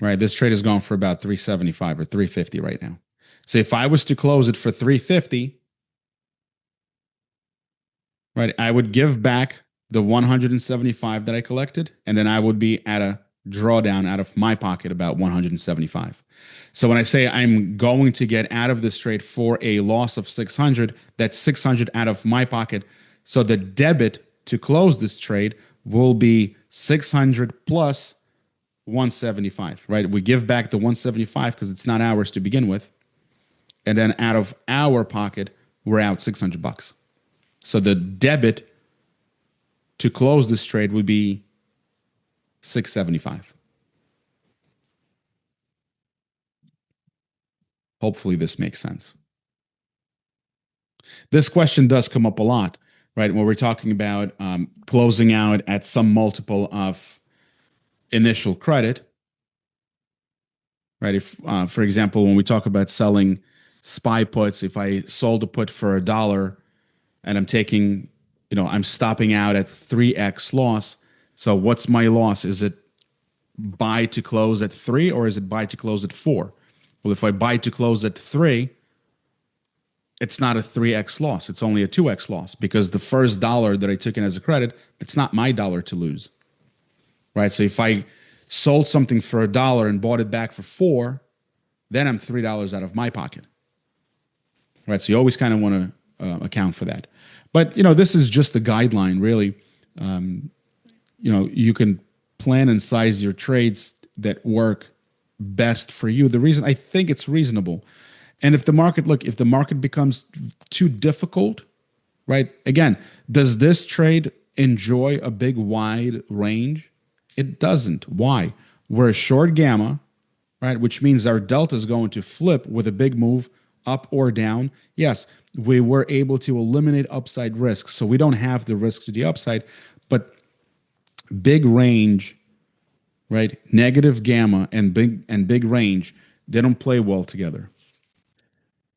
Right, this trade is going for about 375 or 350 right now. So if I was to close it for 350, right, I would give back the 175 that I collected, and then I would be at a drawdown out of my pocket about 175. So when I say I'm going to get out of this trade for a loss of 600, that's 600 out of my pocket. So the debit to close this trade will be 600 plus 175, right? We give back the 175 because it's not ours to begin with. And then out of our pocket, we're out 600 bucks. So the debit to close this trade would be 675. Hopefully this makes sense. This question does come up a lot, right? When we're talking about closing out at some multiple of initial credit, right? If, for example, when we talk about selling SPY puts, if I sold a put for $1 and I'm taking, I'm stopping out at 3x loss. So what's my loss? Is it buy to close at 3 or is it buy to close at 4? Well, if I buy to close at 3, it's not a 3x loss. It's only a 2x loss because the first dollar that I took in as a credit, it's not my dollar to lose, right? So if I sold something for $1 and bought it back for 4, then I'm $3 out of my pocket, right? So you always kind of want to account for that. But, this is just a guideline, really. You can plan and size your trades that work best for you. The reason I think it's reasonable. And if the market becomes too difficult, right? Again, does this trade enjoy a big wide range? It doesn't. Why? We're a short gamma, right? Which means our delta is going to flip with a big move up or down. Yes, we were able to eliminate upside risk. So we don't have the risk to the upside, but big range, right? Negative gamma and big range, they don't play well together.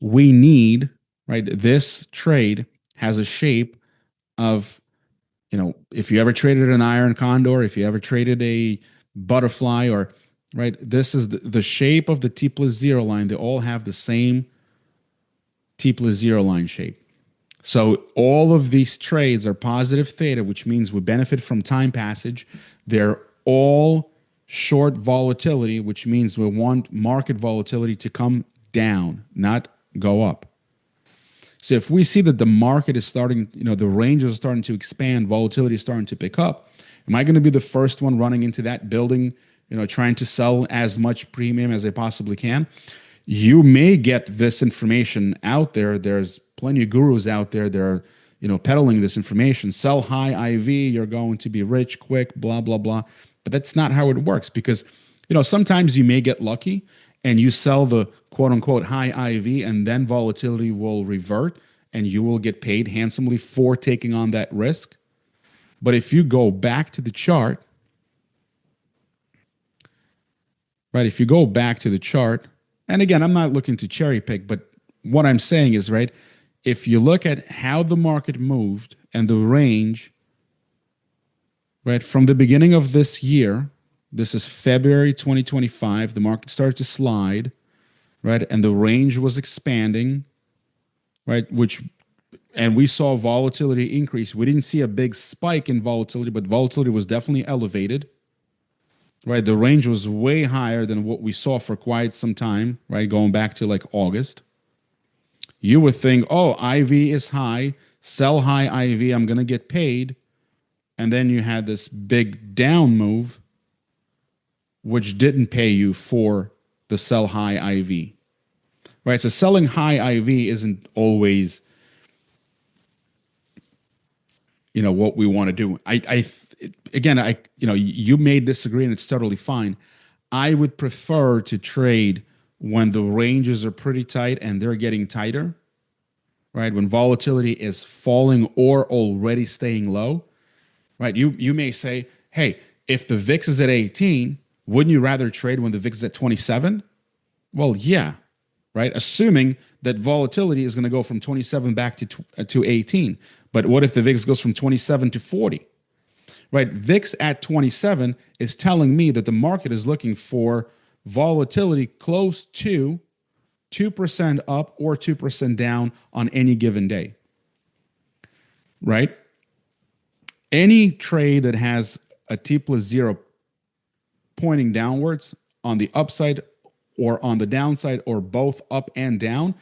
We need, right? This trade has a shape of, if you ever traded an iron condor, if you ever traded a butterfly, or, right, this is the shape of the T plus 0 line. They all have the same T plus 0 line shape. So all of these trades are positive theta, which means we benefit from time passage. They're all short volatility, which means we want market volatility to come down, not go up. So if we see that the market is starting, the ranges are starting to expand, volatility is starting to pick up, am I going to be the first one running into that building, trying to sell as much premium as I possibly can? You may get this information out there. There's plenty of gurus out there that are, peddling this information. Sell high IV, you're going to be rich quick, blah, blah, blah. But that's not how it works because, sometimes you may get lucky and you sell the quote unquote high IV and then volatility will revert and you will get paid handsomely for taking on that risk. But if you go back to the chart, right, if you go back to the chart, and again, I'm not looking to cherry pick, but what I'm saying is, right, if you look at how the market moved and the range, right, from the beginning of this year, this is February 2025, the market started to slide, right, and the range was expanding, right, and we saw volatility increase. We didn't see a big spike in volatility, but volatility was definitely elevated. Right, the range was way higher than what we saw for quite some time, right, going back to like August. You would think, oh, IV is high, sell high IV, I'm going to get paid. And then you had this big down move, which didn't pay you for the sell high IV. Right, so selling high IV isn't always, what we want to do. You may disagree and it's totally fine. I would prefer to trade when the ranges are pretty tight and they're getting tighter, right? When volatility is falling or already staying low, right? You may say, hey, if the VIX is at 18, wouldn't you rather trade when the VIX is at 27? Well, yeah, right? Assuming that volatility is going to go from 27 back to 18. But what if the VIX goes from 27 to 40? Right? VIX at 27 is telling me that the market is looking for volatility close to 2% up or 2% down on any given day. Right? Any trade that has a T plus 0 pointing downwards on the upside or on the downside or both up and down,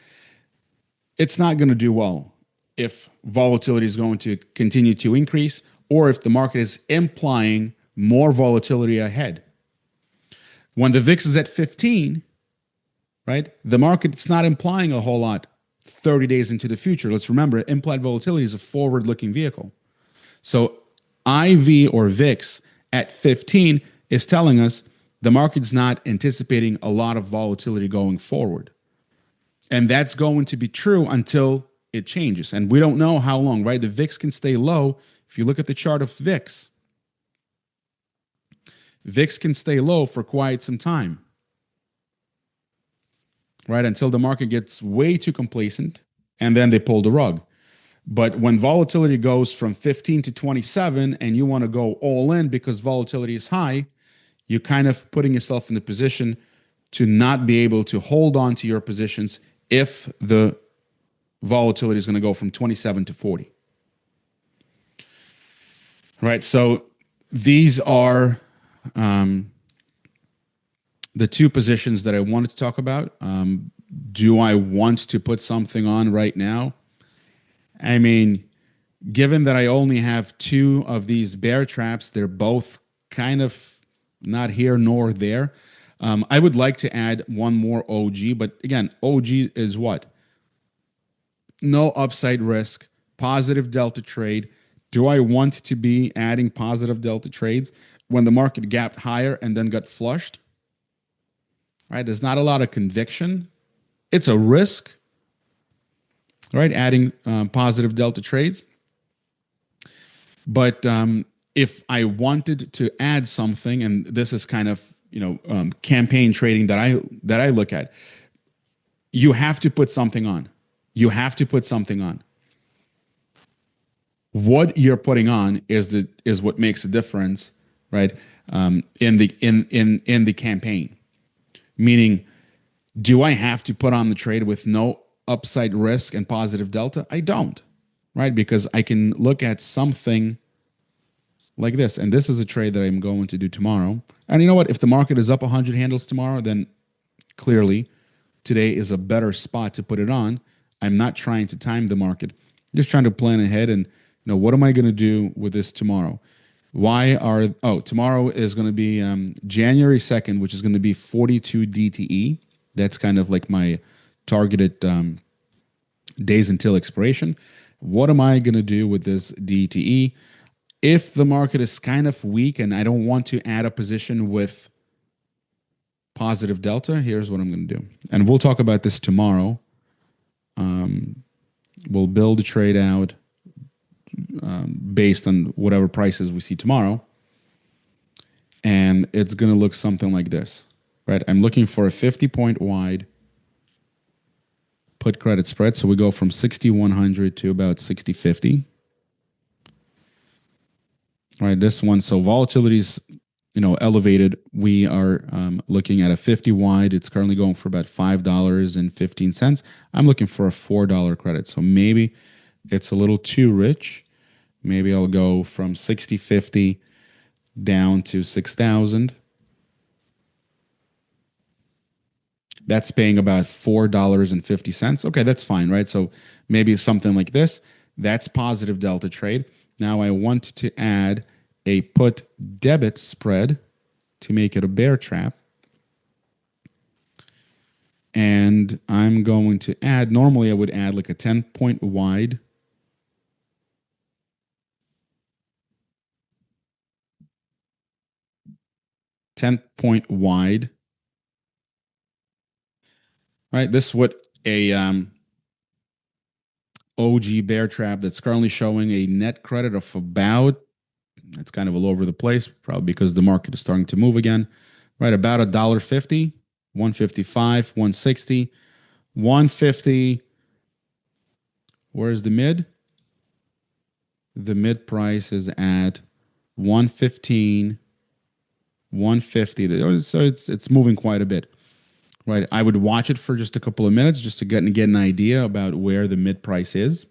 it's not going to do well if volatility is going to continue to increase or if the market is implying more volatility ahead. When the VIX is at 15, right, the market's not implying a whole lot 30 days into the future. Let's remember, implied volatility is a forward-looking vehicle. So IV or VIX at 15 is telling us the market's not anticipating a lot of volatility going forward. And that's going to be true until it changes. And we don't know how long, right? The VIX can stay low. If you look at the chart of VIX, VIX can stay low for quite some time, right? Until the market gets way too complacent and then they pull the rug. But when volatility goes from 15 to 27 and you want to go all in because volatility is high, you're kind of putting yourself in the position to not be able to hold on to your positions if the volatility is going to go from 27 to 40. Right. So these are the two positions that I wanted to talk about. Do I want to put something on right now? I mean, given that I only have two of these bear traps, they're both kind of not here nor there. I would like to add one more OG, but again, OG is what? No upside risk, positive delta trade. Do I want to be adding positive delta trades when the market gapped higher and then got flushed? Right? There's not a lot of conviction. It's a risk, right? Adding positive delta trades. But if I wanted to add something, and this is kind of campaign trading that I look at, you have to put something on. You have to put something on. What you're putting on is what makes a difference, right? In the campaign. Meaning, do I have to put on the trade with no upside risk and positive delta? I don't, right? Because I can look at something like this, and this is a trade that I'm going to do tomorrow. And you know what? If the market is up 100 handles tomorrow, then clearly today is a better spot to put it on. I'm not trying to time the market. I'm just trying to plan ahead and what am I going to do with this tomorrow? Tomorrow is going to be January 2nd, which is going to be 42 DTE. That's kind of like my targeted days until expiration. What am I going to do with this DTE? If the market is kind of weak and I don't want to add a position with positive delta, here's what I'm going to do. And we'll talk about this tomorrow. We'll build a trade out based on whatever prices we see tomorrow. And it's going to look something like this, right? I'm looking for a 50-point wide put credit spread. So we go from 6,100 to about 6,050. All right, this one. So volatility is, elevated. We are looking at a 50 wide. It's currently going for about $5.15. I'm looking for a $4 credit. So maybe it's a little too rich. Maybe I'll go from 60.50 down to 6,000. That's paying about $4.50. Okay, that's fine, right? So maybe something like this. That's positive delta trade. Now I want to add a put debit spread to make it a bear trap. And I'm going to add, normally I would add like a 10-point wide. Right? This is what a OG bear trap that's currently showing a net credit of about, it's kind of all over the place, probably because the market is starting to move again, right? About $1.50, 155, 160, 150. Where's the mid? The mid price is at 115, 150. So it's moving quite a bit. Right, I would watch it for just a couple of minutes just to get an idea about where the mid price is.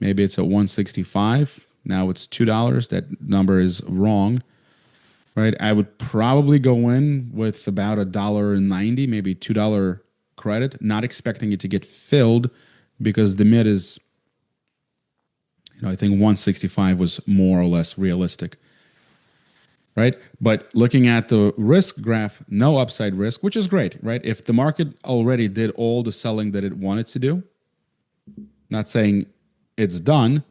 Maybe it's at 165. Now it's $2. That number is wrong. right? I would probably go in with about $1.90, maybe $2 credit, not expecting it to get filled because the mid is, I think 165 was more or less realistic, right? But looking at the risk graph, no upside risk, which is great, right? If the market already did all the selling that it wanted to do, not saying it's done,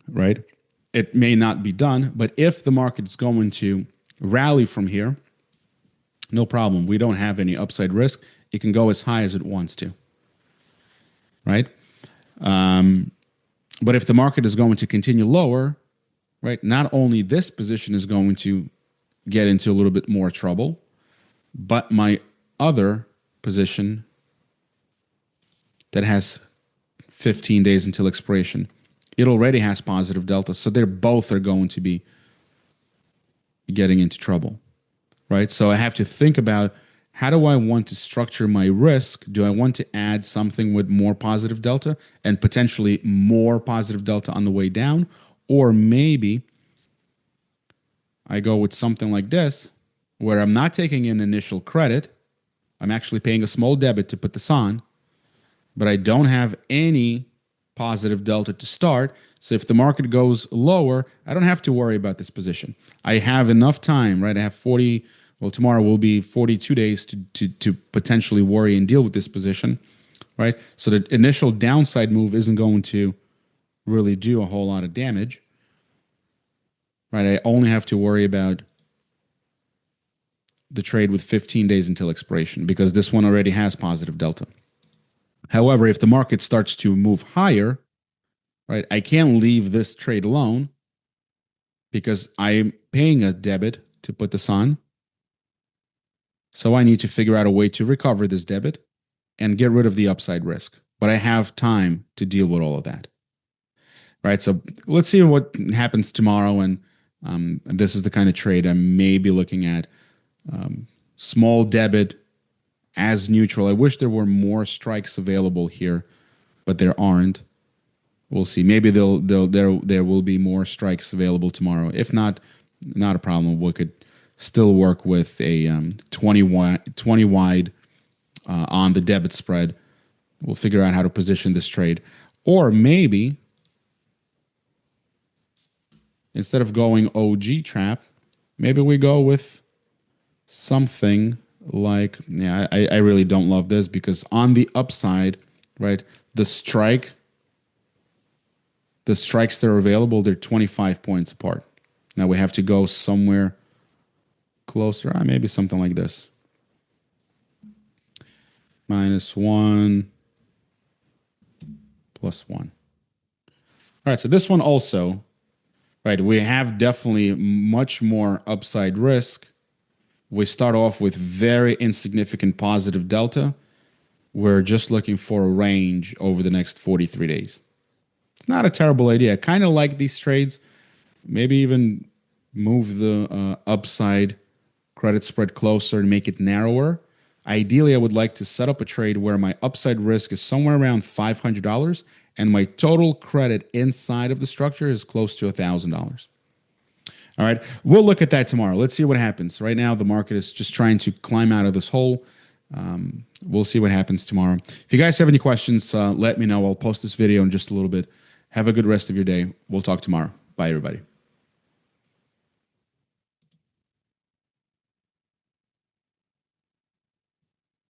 right? It may not be done, but if the market's going to rally from here, no problem. We don't have any upside risk. It can go as high as it wants to, right? But if the market is going to continue lower, right, not only this position is going to get into a little bit more trouble, but my other position that has 15 days until expiration, it already has positive delta. So they're both are going to be getting into trouble, right? So I have to think about, how do I want to structure my risk? Do I want to add something with more positive delta and potentially more positive delta on the way down? Or maybe I go with something like this, where I'm not taking in initial credit. I'm actually paying a small debit to put this on, but I don't have any positive delta to start. So if the market goes lower, I don't have to worry about this position. I have enough time, right? I have 40, well, tomorrow will be 42 days to potentially worry and deal with this position, right? So the initial downside move isn't going to really do a whole lot of damage, right? I only have to worry about the trade with 15 days until expiration because this one already has positive delta. However, if the market starts to move higher, right, I can't leave this trade alone because I'm paying a debit to put this on. So I need to figure out a way to recover this debit and get rid of the upside risk. But I have time to deal with all of that. Right. So let's see what happens tomorrow. And this is the kind of trade I may be looking at. Small debit as neutral. I wish there were more strikes available here, but there aren't. We'll see. Maybe there will be more strikes available tomorrow. If not, not a problem. We could still work with a 20 wide on the debit spread. We'll figure out how to position this trade. Or maybe instead of going OG trap, maybe we go with something like, yeah, I really don't love this because on the upside, right, the strikes that are available, they're 25 points apart. Now we have to go somewhere closer, maybe something like this. -1, +1. All right, so this one also, right, we have definitely much more upside risk. We start off with very insignificant positive delta. We're just looking for a range over the next 43 days. It's not a terrible idea. I kind of like these trades. Maybe even move the upside credit spread closer and make it narrower. Ideally, I would like to set up a trade where my upside risk is somewhere around $500 and my total credit inside of the structure is close to $1,000. All right, we'll look at that tomorrow. Let's see what happens. Right now, the market is just trying to climb out of this hole. We'll see what happens tomorrow. If you guys have any questions, let me know. I'll post this video in just a little bit. Have a good rest of your day. We'll talk tomorrow. Bye, everybody.